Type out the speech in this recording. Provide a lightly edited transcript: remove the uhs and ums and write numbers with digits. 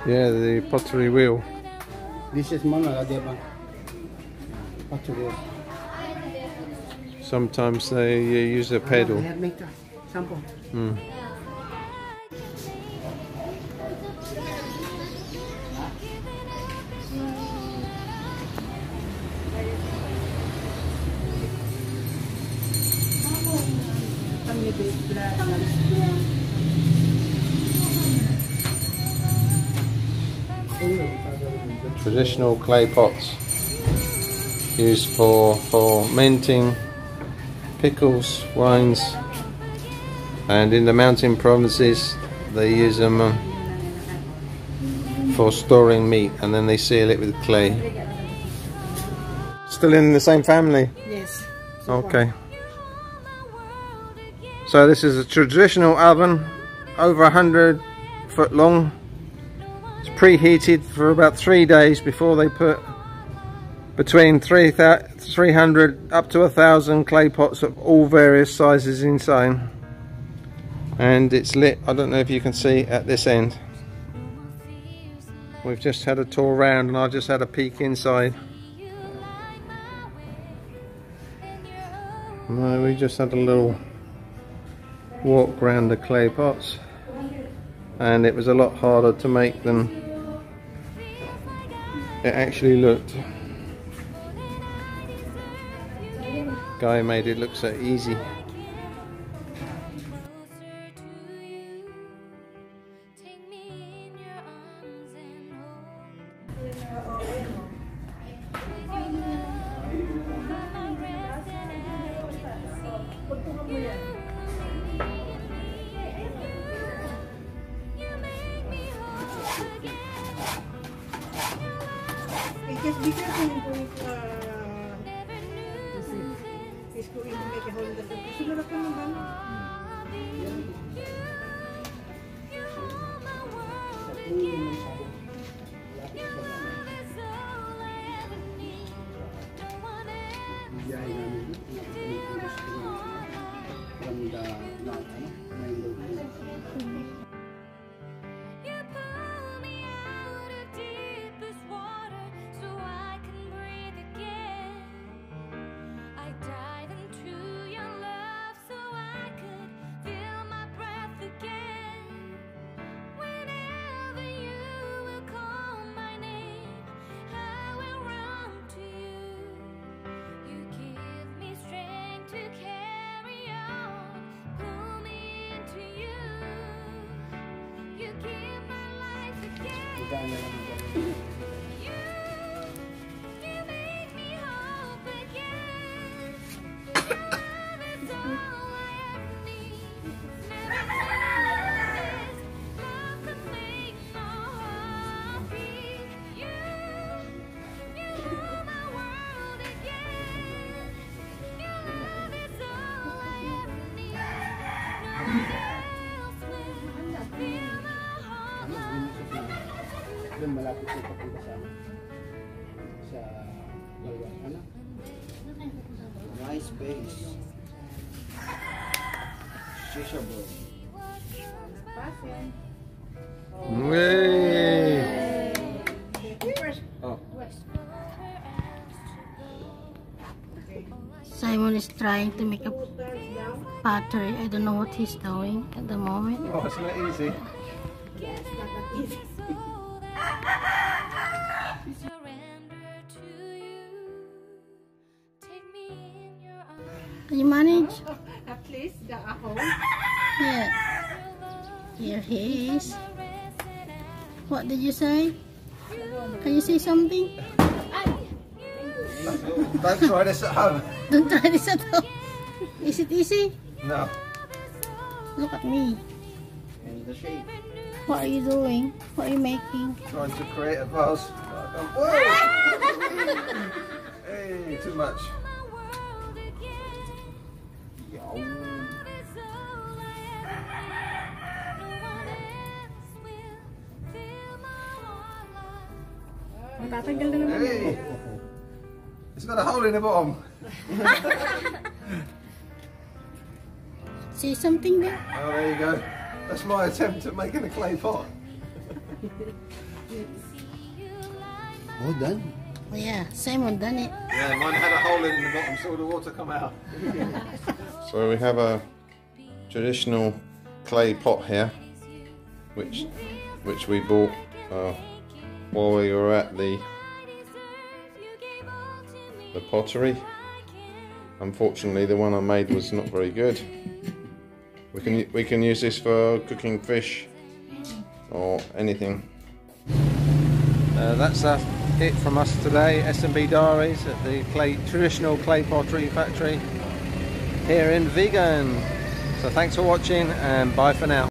Yeah, the pottery wheel. This is pottery. Sometimes they use a pedal. Mm. Traditional clay pots used for fermenting pickles, wines, and in the mountain provinces they use them for storing meat, and then they seal it with clay. Still in the same family? Yes. Okay. So this is a traditional oven, over 100 foot long. It's preheated for about 3 days before they put between 300 up to 1,000 clay pots of all various sizes inside. And it's lit, I don't know if you can see, at this end. We've just had a tour around and I just had a peek inside. No, we just had a little walk around the clay pots, and it was a lot harder to make than it actually looked. Guy made it look so easy. Just be careful going he's going to make a hole in the floor. Sumunod ka naman. Malapit sa papunta sa ano? Nice space. Shisha bro. Oh. Simon is trying to make a pottery. I don't know what he's doing at the moment. Oh, it's not easy. Yes, not that easy. Can you manage? At least the hole. Yeah. Here he is. What did you say? Can you say something? Don't try this at home. Don't try this at home. Is it easy? No. Look at me. And the shape. What are you doing? What are you making? Trying to create a vase. Whoa! Hey, too much. Matatanggal na naman. Hey! It's got a hole in the bottom. Say something there. Oh, there you go. That's my attempt at making a clay pot. Oh, done. Oh, yeah, Simon done it. Yeah, mine had a hole in the bottom so the water come out. So we have a traditional clay pot here, which we bought while we were at the pottery. Unfortunately, the one I made was not very good. We can use this for cooking fish or anything. That's it from us today. S&B Diaries at the traditional clay pottery factory here in Vigan. So thanks for watching and bye for now.